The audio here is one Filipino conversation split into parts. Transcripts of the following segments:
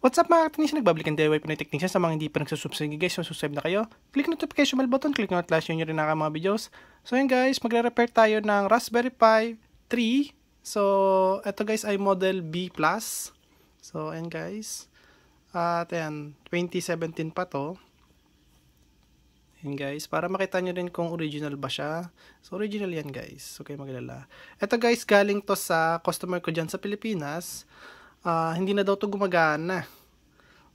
What's up mga technician? Nagbabalikan DIY po na technician. Sa mga hindi pa nagsusubscribe guys, subscribe na kayo. Click notification bell button, click notification nyo rin na mga videos. So yun guys, magre-repair tayo ng Raspberry Pi 3. So ito guys ay model B+. So ayan guys. At ayan, 2017 pa to. Ayan guys, para makita nyo rin kung original ba siya. So original yan guys, so kayo maglala. Ito guys, galing to sa customer ko dyan sa Pilipinas. Hindi na daw to gumagana.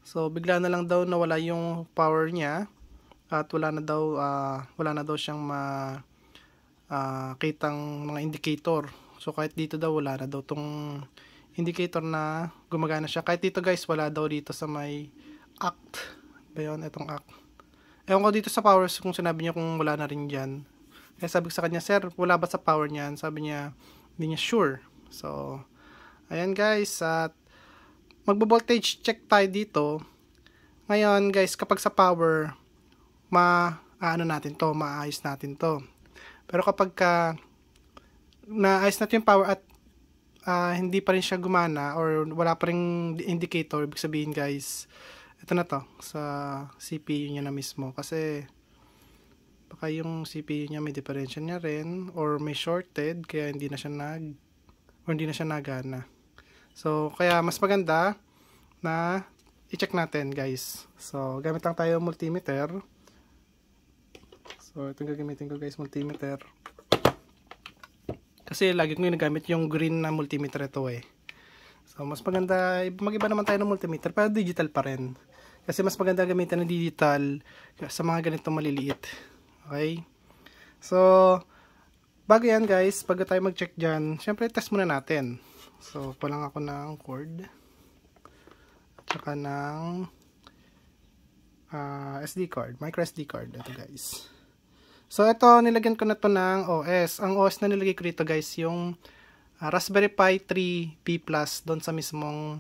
So bigla na lang daw nawala yung power niya at wala na daw siyang kitang mga indicator. So kahit dito daw wala na daw tong indicator na gumagana siya. Kahit dito guys, wala daw dito sa may act. Ba yun? Itong act. Ewan ko dito sa power kung sinabi niya kung wala na rin dyan. Kaya sabi ko sa kanya, sir, wala ba sa power niyan? Sabi niya, hindi niya sure. So ayan guys, at magbo-voltage check tayo dito. Ngayon guys, kapag sa power, maayos natin to. Pero kapag naayos natin yung power at hindi pa rin siya gumana or wala pa rin indicator, ibig sabihin guys, ito na to, sa CPU niya na mismo. Kasi baka yung CPU niya may differential niya rin or may shorted, kaya hindi na siya nagana. So, kaya mas maganda na i-check natin guys. So, gamit lang tayo multimeter. So, itong gagamitin ko guys, multimeter. Kasi lagi ko ginagamit yung green na multimeter ito eh. So, mas maganda, mag-iba naman tayo ng multimeter, pero digital pa rin. Kasi mas maganda gamitin ng digital sa mga ganitong maliliit. Okay? So, bago yan guys, bago tayo mag-check dyan, syempre test muna natin. So, kulang ako ng cord. At saka ng SD card, micro SD card. Ito guys. So, ito, nilagyan ko na to ng OS. Ang OS na nilagay ko dito guys, yung Raspberry Pi 3 P+, doon sa mismong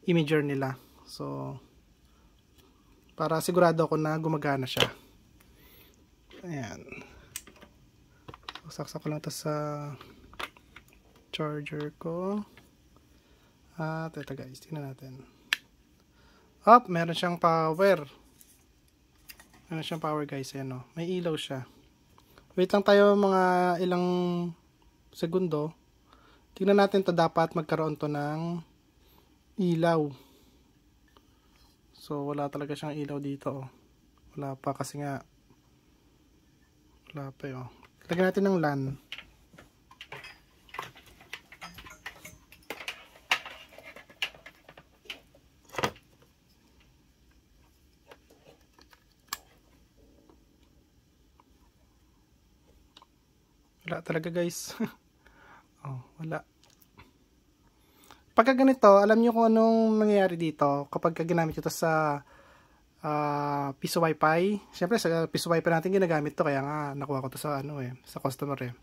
imager nila. So, para sigurado ako na gumagana siya. Ayan. So, saksak ko lang ito sa charger ko. At ito guys, tingnan natin. Meron siyang power. Meron siyang power guys, ayan o. May ilaw siya. Wait lang tayo mga ilang segundo. Tingnan natin to, dapat magkaroon to ng ilaw. So wala talaga siyang ilaw dito oh. Wala pa kasi nga wala pa oh. Lagyan natin ng LAN. Wala talaga guys. Wala. Pagka ganito, alam nyo kung anong nangyayari dito kapag ginamit ito sa piso wifi. Siyempre sa piso wifi natin ginagamit to, kaya nga nakuha ko to sa sa customer eh.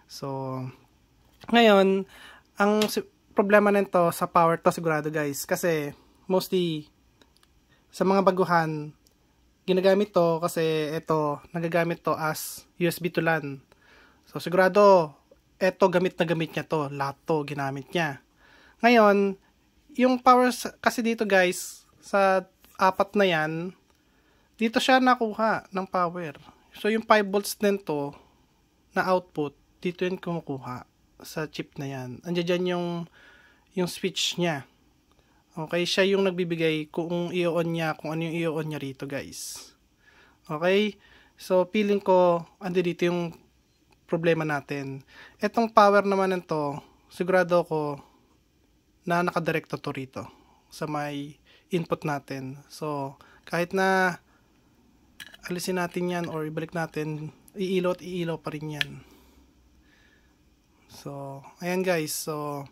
So ngayon, ang problema nito sa power to sigurado guys, kasi mostly sa mga baguhan ginagamit to kasi ito nagagamit to as USB to LAN. So sigurado eto gamit na gamit niya to, lahat to ginamit niya. Ngayon, yung power kasi dito guys, sa apat na yan, dito siya nakuha ng power. So yung 5 volts din to na output, dito yun kumukuha sa chip na yan. Andiyan dyan yung switch niya. Okay, siya yung nagbibigay kung i-on niya, kung ano yung i-on niya rito guys. Okay, so feeling ko, andi dito yung problema natin. Etong power naman nito, sigurado ko na nakadirekto to rito sa may input natin. So, kahit na alisin natin yan or ibalik natin, iilaw at iilaw pa rin yan. So, ayan guys. So,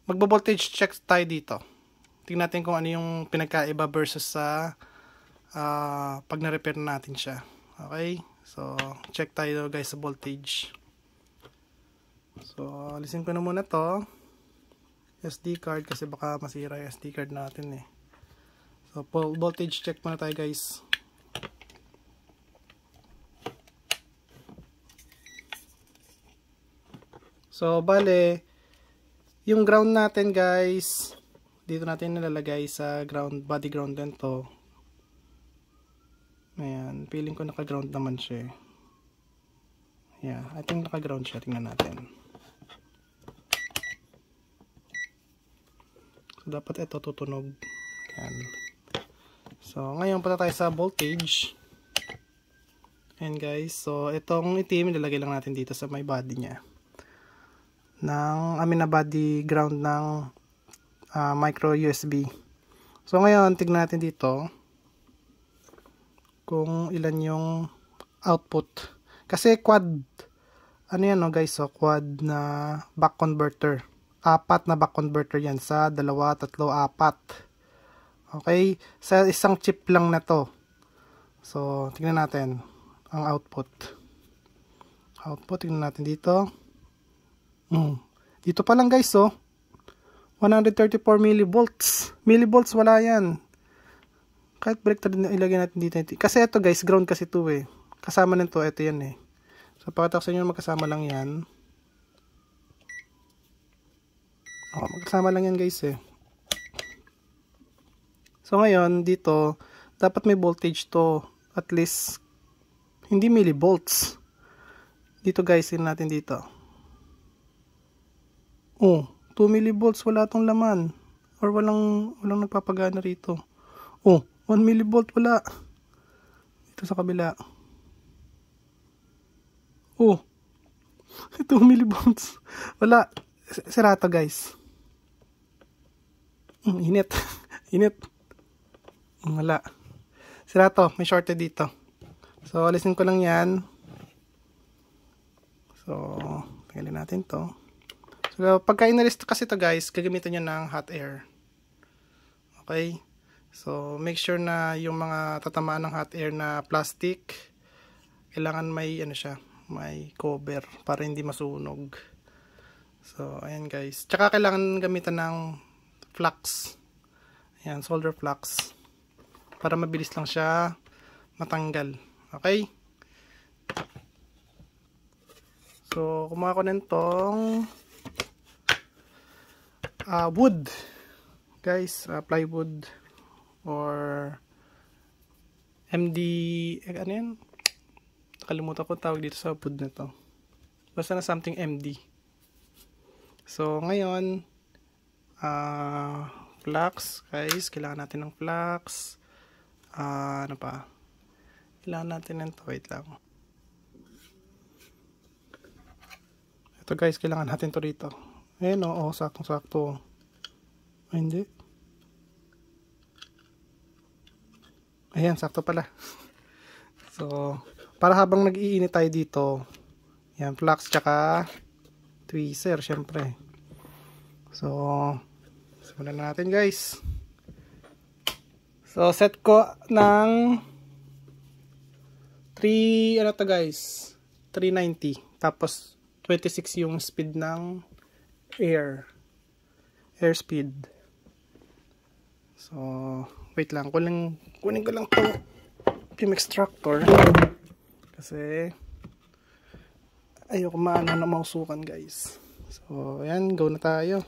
magbo-voltage check tayo dito. Tingnan natin kung ano yung pinagkaiba versus sa pag na-repair natin siya. Okay? So, check tayo guys sa voltage. So, alisin ko na muna to. SD card kasi baka masira yung SD card natin eh. So, voltage check muna tayo guys. So, bale, yung ground natin guys dito natin nilalagay sa ground, body ground din to. Ayan, feeling ko naka-ground naman siya. Yeah, I think naka-ground siya. Tingnan natin. So, dapat ito tutunog. Ayan. So, ngayon punta tayo sa voltage. Ayan guys, so itong itim nilalagay lang natin dito sa may body niya. Na body ground ng micro USB. So ngayon, tignan natin dito kung ilan yung output. Kasi quad, ano yan no guys, so quad na back converter. 4 na back converter yan sa 2, 3, 4. Okay, sa isang chip lang na to. So, tignan natin ang output. Tignan natin dito. Dito pa lang guys, oh. 134 millivolts. Millivolts, wala yan. Kahit breaker din ilagay natin dito. Kasi ito guys, ground kasi ito eh. Kasama nito, ito yan eh. So, pakita ko sa inyo magkasama lang yan. Magkasama lang yan guys eh. So, ngayon, dito, dapat may voltage to. At least, hindi millivolts. Dito guys, tingnan natin dito. 2 millivolts, wala tong laman. Or walang nagpapagana rito. 1 millivolt, wala. Dito sa kabila. 2 millivolts. Wala. Sira to guys. Init. Wala. Sira to. May shorted dito. So, alisin ko lang yan. So, tanggalin natin to. So, pagka inalis kasi to guys, gagamitan nyo ng hot air. Okay? So, make sure na yung mga tatamaan ng hot air na plastic, kailangan may, may cover para hindi masunog. So, ayan guys. Tsaka kailangan gamitan ng flux. Ayan, solder flux. Para mabilis lang siya matanggal. Okay? So, kumuha ko nitong wood. Guys, plywood or MD, ano yan? Nakalimutan ko tawag dito sa wood na to. Basta na something MD. So, ngayon, flux, guys. Kailangan natin ng flux. Ano pa? Kailangan natin ng to. Wait lang. Ito guys, kailangan natin to rito. Ayan o, saktong-sakto. Ay, hindi. Ayan, sakto pala. So, para habang nag-iinit tayo dito, yan, flux tsaka tweezer, syempre. So, simulan na natin guys. So, set ko ng 3, ano to guys, 390. Tapos, 26 yung speed ng air speed. So, wait lang. Kunin ko lang itong film extractor. Kasi, ayoko maano na mausukan guys. So, ayan. Go na tayo.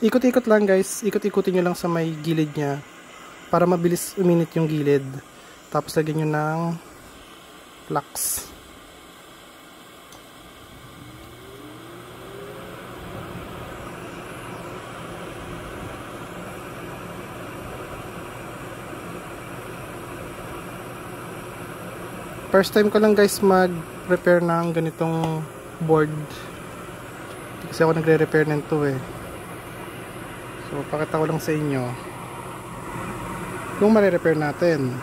Ikot-ikot lang guys. Ikot-ikutin nyo lang sa may gilid niya. Para mabilis uminit yung gilid. Tapos lagyan nyo ng flux. First time ko lang guys mag-repair ng ganitong board. Kasi ako nagre-repair nito eh. So, pakita ko lang sa inyo kung mare-repair natin.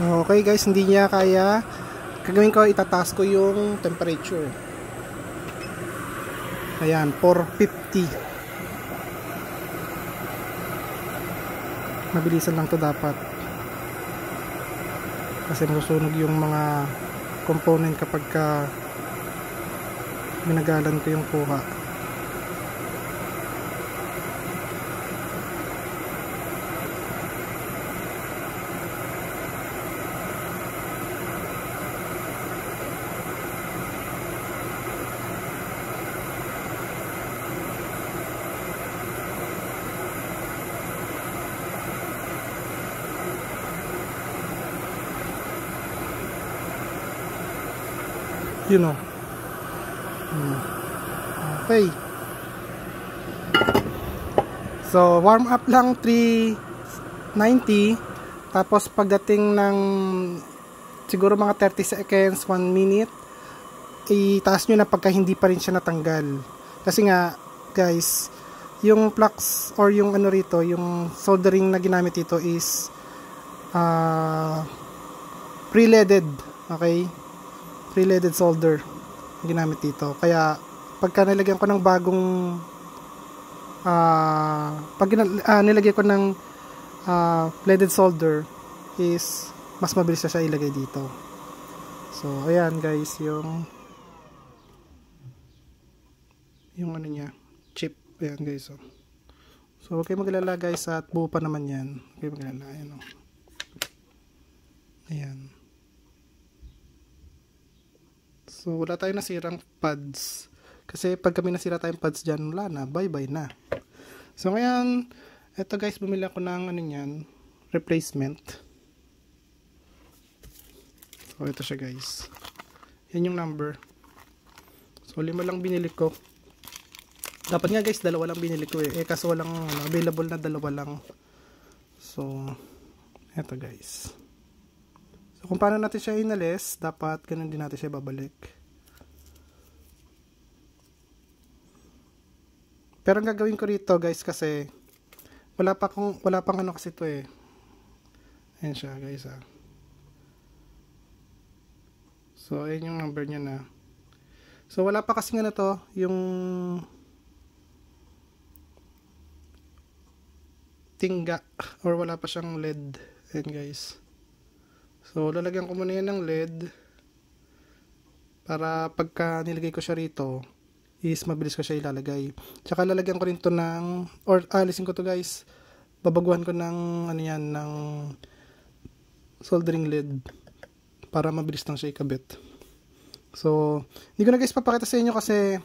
So, okay guys, hindi niya kaya. Gagawin ko, itataas ko yung temperature. Ayan, 450. Mabilisan lang to dapat. Kasi masusunog yung mga component kapag ginagalan ko yung kuha. You know. Okay. So, warm up lang 390. Tapos pagdating ng siguro mga 30 seconds, 1 minute, itaas nyo na pagka hindi pa rin siya natanggal. Kasi nga, guys, yung flux or yung ano rito, yung soldering na ginamit dito is pre-leaded. Okay? Pre-leaded solder ginamit dito. Kaya pagka nilagyan ko ng bagong nilagyan ko ng leaded solder is mas mabilis na siya ilagay dito. So ayan guys, yung ano niya, chip. Ayan guys. So okay, maglala guys, at buo pa naman yan. Okay, maglala. Ayan o. Ayan. So, wala tayong nasirang pads. Kasi pag kami nasira tayong pads dyan, wala na. Bye-bye na. So, ngayon, eto guys, bumili ako ng ano yan, replacement. So, ito siya guys. Yan yung number. So, 5 lang binili ko. Dapat nga guys, 2 lang binili ko eh. Kaso walang available na 2 lang. So, eto guys. So, kung paano natin siya inalis, dapat ganun din natin siya babalik. Pero ang gagawin ko rito guys, kasi wala pang ano kasi ito eh. Ayan siya guys ah. So, ayan yung number niya na. So, wala pa kasi nga na to, yung tingga, or wala pa siyang LED. Ayan guys. So, lalagyan ko muna yan ng LED para pagka nilagay ko siya rito is mabilis ko siya ilalagay. Tsaka lalagyan ko rin to ng, or alisin ko to guys, babaguhan ko ng ano yan, ng soldering LED para mabilis lang siya ikabit. So, hindi ko na guys papakita sa inyo kasi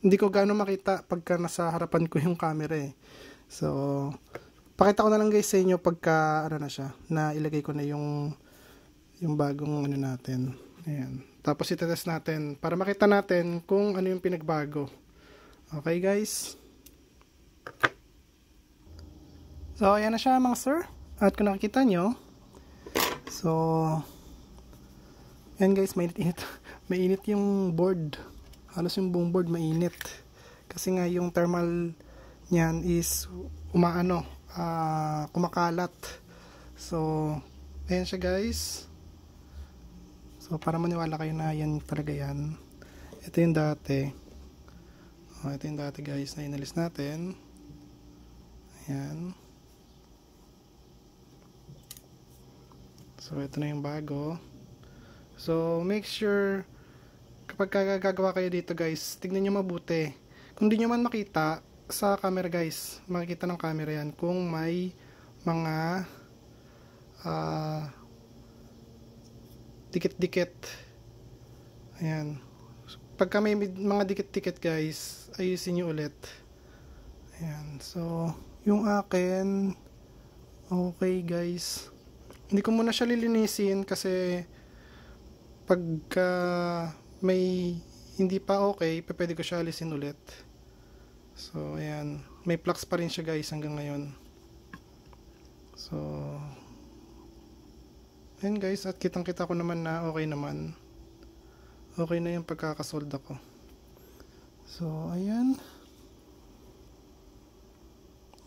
hindi ko gaano makita pagka nasa harapan ko yung camera eh. So, pakita ko na lang guys sa inyo pagka ano na siya, na ilagay ko na yung bagong ano natin. Ayan. Tapos itetest natin para makita natin kung ano yung pinagbago. Okay guys? So ayan na siya mga sir. At kung nakikita nyo, so ayan guys, mainit-init. Mainit yung board. Halos yung buong board mainit. Kasi nga yung thermal niyan is kumakalat. So ayan siya guys. So, para maniwala kayo na yan talaga yan. Ito yung dati. Ito yung dati guys na inalis natin. Ayan. So, ito na yung bago. So, make sure kapag gagawa kayo dito guys, tignan nyo mabuti. Kung di nyo man makita sa camera guys, makikita ng camera yan kung may mga dikit-dikit. Ayan. Pagka may mga dikit-dikit guys, ayusin nyo ulit. Ayan. So, yung akin, okay guys. Hindi ko muna siya lilinisin kasi pagka may hindi pa okay, pwede ko siya alisin ulit. So, ayan. May flux pa rin siya guys hanggang ngayon. So, ayan guys, at kitang-kita ko naman na okay naman. Okay na yung pagkakasolda ko. So, ayan.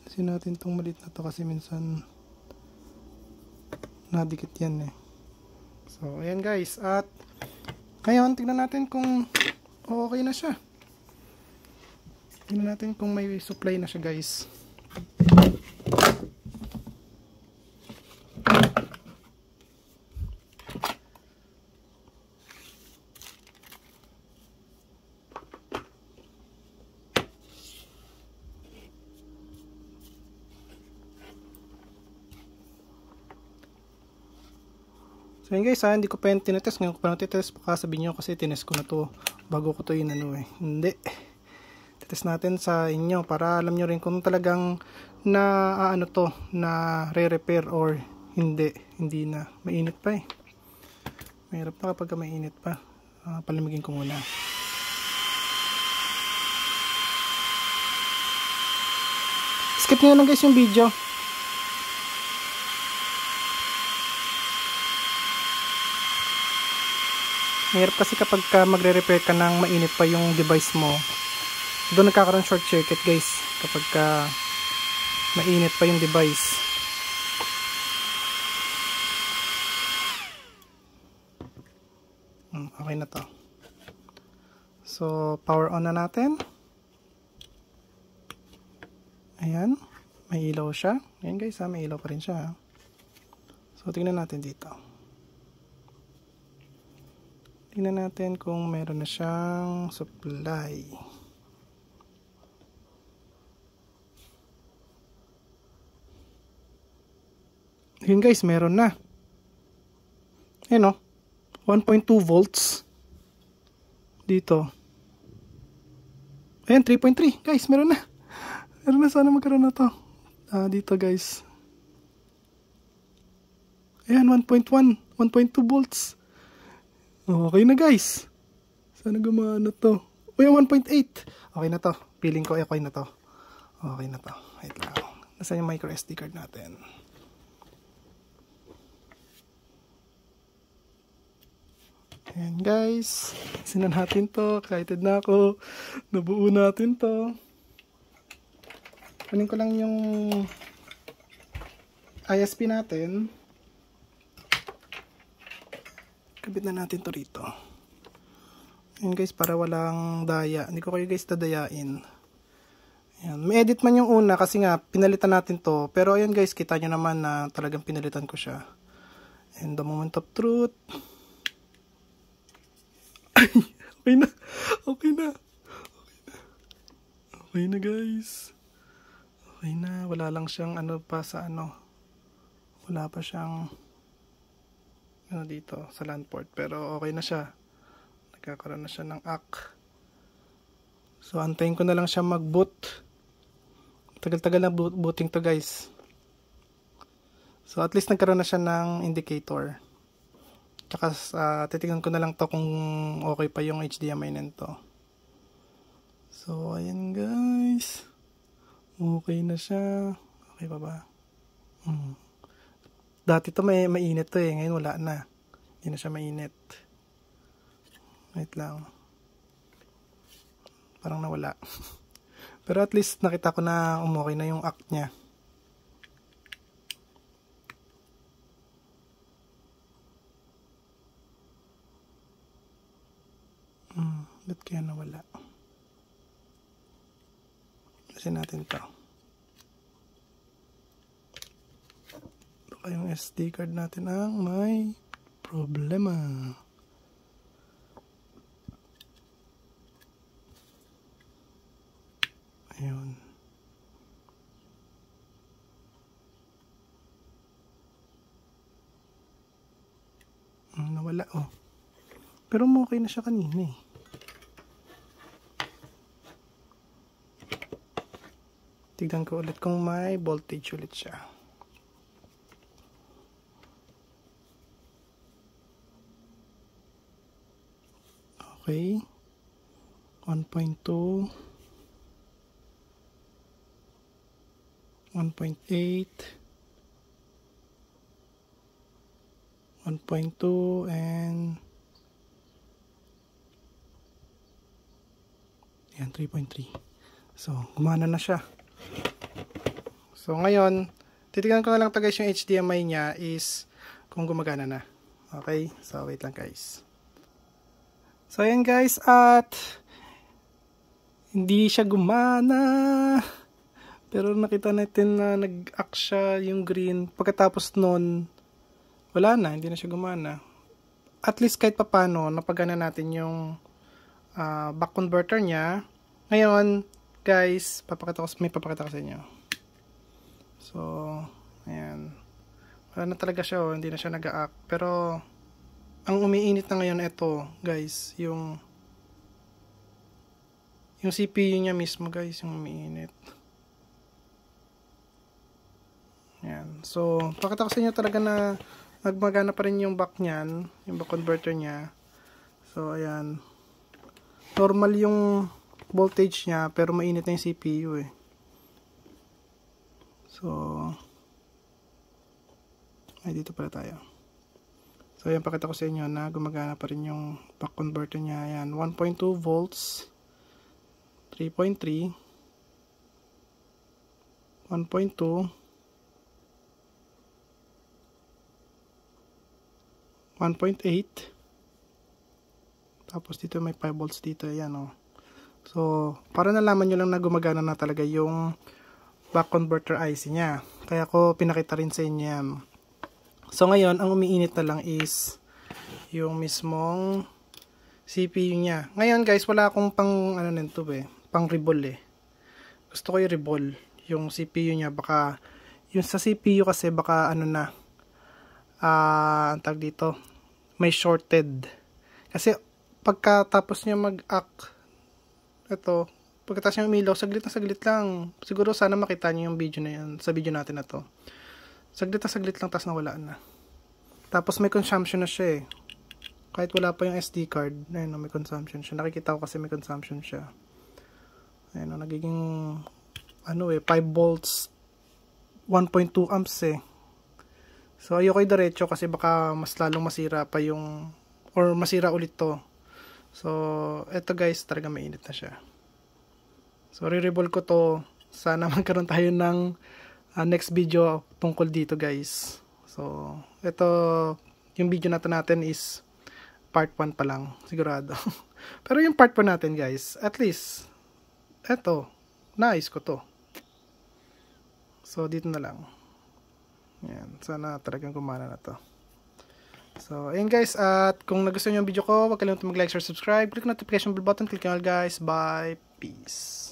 Kasi natin itong maliit na to kasi minsan nadikit yan eh. So, ayan guys. At ngayon, tignan natin kung okay na siya. Tignan natin kung may supply na siya guys. So yun guys, hindi ko pa yung tinetest. Ngayon ko pa natitest. Baka sabihin nyo kasi tinest ko na to bago ko to Hindi. Titest natin sa inyo para alam nyo rin kung talagang na re-repair or hindi. Hindi na. Mainit pa eh. Mahirap na kapag mainit pa. Palamigin ko muna. Skip nyo lang guys yung video. Mahirap kasi kapag magre-repair ka ng mainit pa yung device mo. Doon nagkakaroon short circuit guys. Kapag mainit pa yung device. Okay na to. So, power on na natin. Ayan. May ilaw siya. Ayan guys may ilaw pa rin siya. So, tingnan natin dito. Tingnan natin kung meron na siyang supply. Yun guys, meron na. Ayan o. 1.2 volts. Dito. Ayan, 3.3. Guys, meron na. Meron na, sana magkaroon na to. Dito guys. Ayan, 1.1. 1.2 volts. Okay na guys. Sana gumana to. O yung 1.8. Okay na to. Feeling ko okay na to. Okay na to. Wait lang. Nasaan yung micro SD card natin? Ayan guys. Sinan natin to. Excited na ako. Nabuo natin to. Kunin ko lang yung ISP natin. Kabit na natin to rito. Ayan guys, para walang daya. Hindi ko kayo guys dadayain. Ayan. May edit man yung una kasi nga pinalitan natin to. Pero ayan guys, kita nyo naman na talagang pinalitan ko siya. And the moment of truth. Okay na. Okay na. Okay na. Okay na guys. Okay na. Wala lang siyang wala pa siyang dito sa LAN port, pero okay na siya. Nagkakaroon na siya ng ACK. So antayin ko na lang siya mag-boot. Tagal-tagal na booting to guys. So at least nagkaroon na siya ng indicator. Tsaka titingnan ko na lang to kung okay pa yung HDMI nito. So ayan guys. Okay na siya. Okay pa ba? Dati to mainit to eh. Ngayon wala na. Hindi na siya mainit. Wait lang. Parang nawala. Pero at least nakita ko na umokay na yung ACK niya. Ba't kaya nawala? Kasi natin to. Baka yung SD card natin ang may problema. Ayun. Nawala oh. Pero okay na siya kanina eh. Tignan ko ulit kung may voltage ulit siya. Okay. 1.2 1.8 1.2 and yan 3.3. So gumana na siya. So ngayon titignan ko na lang to guys yung HDMI niya is kung gumagana na. Okay, so wait lang guys. So ayan guys, at hindi siya gumana. Pero nakita natin na nag-act siya yung green. Pagkatapos nun, wala na, hindi na siya gumana. At least kahit papano, napagana natin yung back converter niya. Ngayon, guys, may papakita ko sa inyo. So, ayan. Wala na talaga siya, oh. Hindi na siya nag-act. Pero, ang umiinit na ngayon, ito, guys, yung CPU niya mismo, guys, yung umiinit. Ayan. So, pakita ko sa inyo talaga na nagmagana pa rin yung back niyan, yung back converter niya. So, ayan. Normal yung voltage niya, pero mainit na yung CPU eh. So, ay dito pala tayo. So, ayan, pakita ko sa inyo na gumagana pa rin yung back converter niya. Ayan, 1.2 volts, 3.3, 1.2, 1.8, tapos dito may 5 volts dito. Ayan, oh. So, para nalaman nyo lang na gumagana na talaga yung back converter IC niya. Kaya ko pinakita rin sa inyo yan. So, ngayon, ang umiinit na lang is yung mismong CPU niya. Ngayon, guys, wala akong pang, ano nito eh, pang rebol eh. Gusto ko yung rebol, yung CPU niya. Baka, yung sa CPU kasi, baka ano na, ang tag dito, may shorted. Kasi, pagkatapos niya mag-act, ito, pagkatapos niya umilaw, saglit na saglit lang. Siguro, sana makita niyo yung video na yan, sa video natin na to. Saglit lang, tapos nawala na. Tapos may consumption na siya eh. Kahit wala pa yung SD card, ayun, may consumption siya. Nakikita ko kasi may consumption siya. Ayun, nagiging, ano eh, 5 volts, 1.2 amps eh. So, ayoko yung diretso kasi baka mas lalong masira pa yung, or masira ulit to. So, eto guys, talaga mainit na siya. So, re-rebol ko to. Sana magkaroon tayo ng next video tungkol dito guys. So, ito yung video natin is part 1 pa lang, sigurado. Pero yung part 1 natin guys, at least eto, nais ko to. So, dito na lang. Yan, sana talagang gumana na to. So, ayun guys, at kung nagustuhan niyo yung video ko, huwag kalimutan mag-like, share, subscribe, click notification bell button, click nyo all guys. Bye, peace.